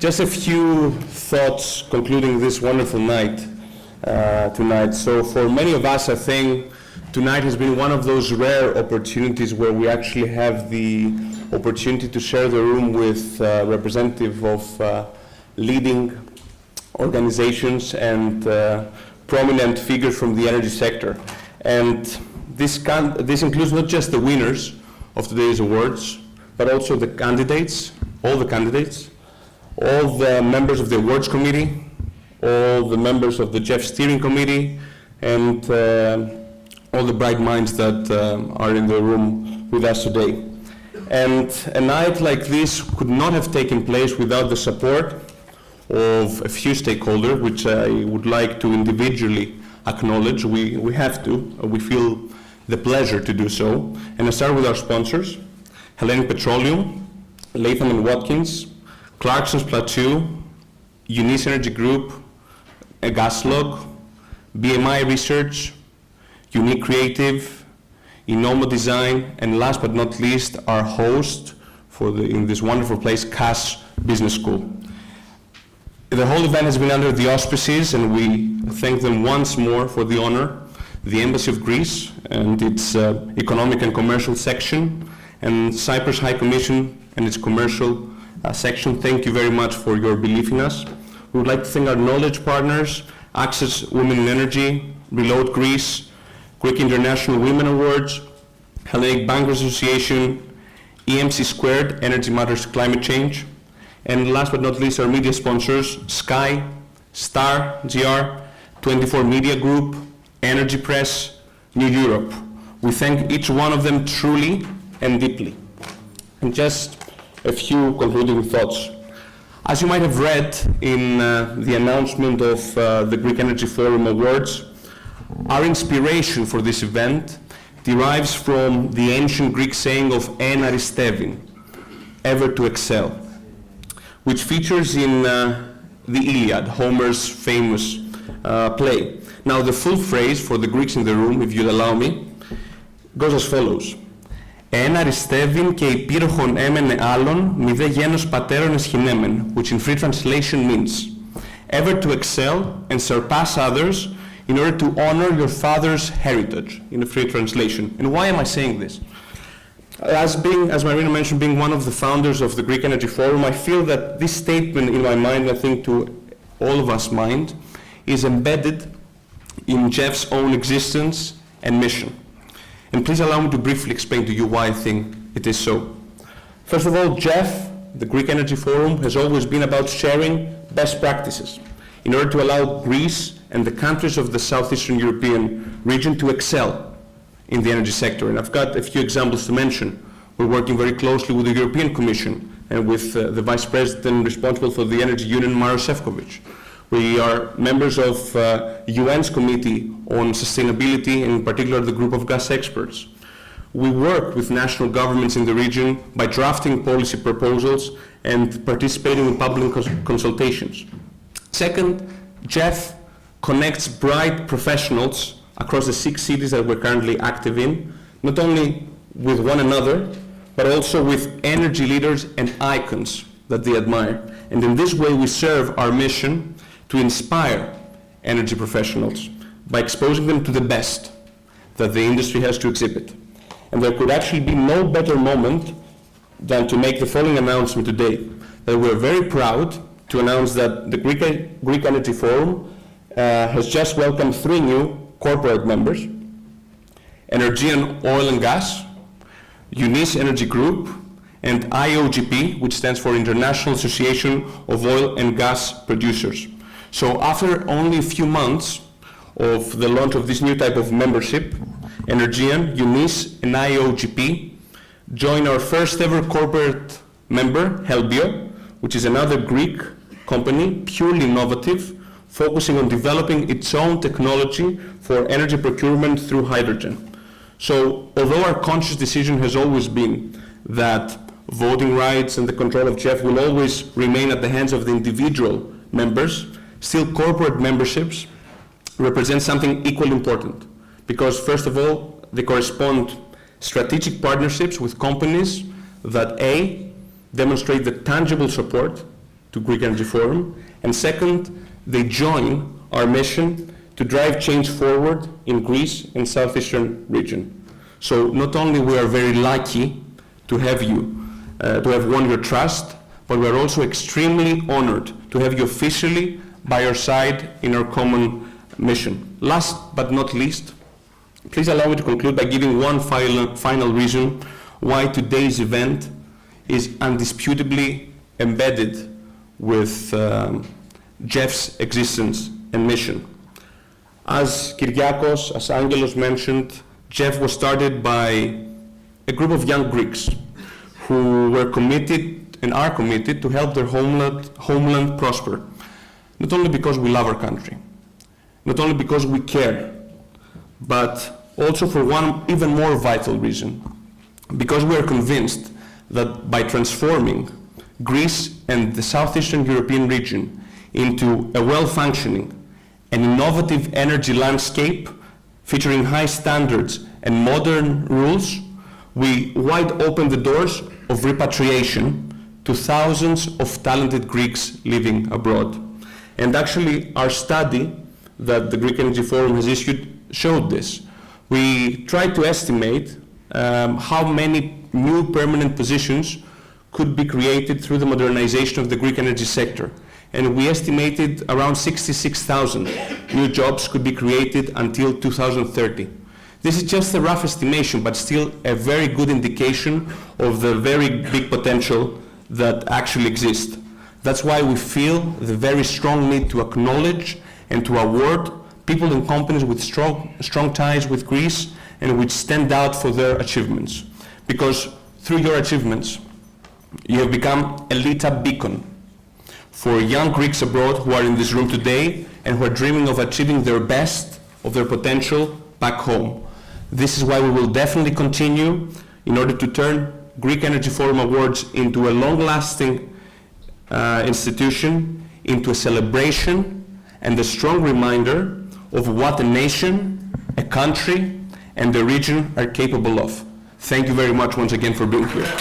Just a few thoughts concluding this wonderful night tonight. So for many of us, I think tonight has been one of those rare opportunities where we actually have the opportunity to share the room with representatives of leading organizations and prominent figures from the energy sector. And this includes not just the winners of today's awards, but also the candidates, all the candidates, all the members of the awards committee, all the members of the GEF steering committee, and all the bright minds that are in the room with us today. And a night like this could not have taken place without the support of a few stakeholders, which I would like to individually acknowledge. We have to. We feel the pleasure to do so. And I start with our sponsors: Hellenic Petroleum, Latham & Watkins, Clarkson's Plateau, Eunice Energy Group, Gaslog, BMI Research, Unique Creative, Inomo Design, and last but not least, our host in this wonderful place, CAS Business School. The whole event has been under the auspices, and we thank them once more for the honor, the Embassy of Greece and its Economic and Commercial section, and Cyprus High Commission and its Commercial section. Thank you very much for your belief in us. We would like to thank our knowledge partners, Access Women in Energy, Reload Greece, Greek International Women Awards, Hellenic Bankers Association, EMC Squared, Energy Matters Climate Change, and last but not least, our media sponsors, Sky, Star, GR, 24 Media Group, Energy Press, New Europe. We thank each one of them truly and deeply. And just a few concluding thoughts. As you might have read in the announcement of the Greek Energy Forum Awards, our inspiration for this event derives from the ancient Greek saying of en aristevin, ever to excel, which features in the Iliad, Homer's famous play. Now, the full phrase for the Greeks in the room, if you'll allow me, goes as follows. «Εν αριστεύειν και υπήρχον έμενε άλλον, μη δε γένος πατέρων εσχυνέμεν», which in free translation means, ever to excel and surpass others in order to honor your father's heritage, in a free translation. And why am I saying this? As Marina mentioned, being one of the founders of the Greek Energy Forum, I feel that this statement in my mind, I think to all of us mind, is embedded in GEF's own existence and mission. And please allow me to briefly explain to you why I think it is so. First of all, GEF, the Greek Energy Forum, has always been about sharing best practices in order to allow Greece and the countries of the Southeastern European region to excel in the energy sector. And I've got a few examples to mention. We're working very closely with the European Commission and with the Vice President responsible for the Energy Union, Maros Sefcovic. We are members of UN's Committee on Sustainability, and in particular the group of gas experts. We work with national governments in the region by drafting policy proposals and participating in public consultations. Second, GEF connects bright professionals across the 6 cities that we're currently active in, not only with one another, but also with energy leaders and icons that they admire. And in this way, we serve our mission to inspire energy professionals by exposing them to the best that the industry has to exhibit. And there could actually be no better moment than to make the following announcement today, that we're very proud to announce that the Greek Energy Forum has just welcomed 3 new corporate members: Energean Oil and Gas, Eunice Energy Group, and IOGP, which stands for International Association of Oil and Gas Producers. So after only a few months of the launch of this new type of membership, Energean, Eunice, and IOGP join our first ever corporate member, Helbio, which is another Greek company, purely innovative, focusing on developing its own technology for energy procurement through hydrogen. So although our conscious decision has always been that voting rights and the control of GEF will always remain at the hands of the individual members, still corporate memberships represent something equally important, because first of all, they correspond strategic partnerships with companies that A, demonstrate the tangible support to Greek Energy Forum. And second, they join our mission to drive change forward in Greece and Southeastern region. So not only we are very lucky to have you, to have won your trust, but we are also extremely honored to have you officially by our side in our common mission. Last but not least, please allow me to conclude by giving one final reason why today's event is undisputably embedded with GEF's existence and mission. As Kyriakos, as Angelos mentioned, GEF was started by a group of young Greeks who were committed and are committed to help their homeland prosper. Not only because we love our country, not only because we care, but also for one even more vital reason, because we are convinced that by transforming Greece and the Southeastern European region into a well-functioning and innovative energy landscape featuring high standards and modern rules, we wide open the doors of repatriation to thousands of talented Greeks living abroad. And actually, our study that the Greek Energy Forum has issued showed this. We tried to estimate how many new permanent positions could be created through the modernization of the Greek energy sector. And we estimated around 66,000 new jobs could be created until 2030. This is just a rough estimation, but still a very good indication of the very big potential that actually exists. That's why we feel the very strong need to acknowledge and to award people and companies with strong ties with Greece and which stand out for their achievements. Because through your achievements, you have become a Lita beacon for young Greeks abroad who are in this room today and who are dreaming of achieving their best of their potential back home. This is why we will definitely continue in order to turn Greek Energy Forum Awards into a long-lasting institution, into a celebration and a strong reminder of what a nation, a country, and the region are capable of. Thank you very much once again for being here.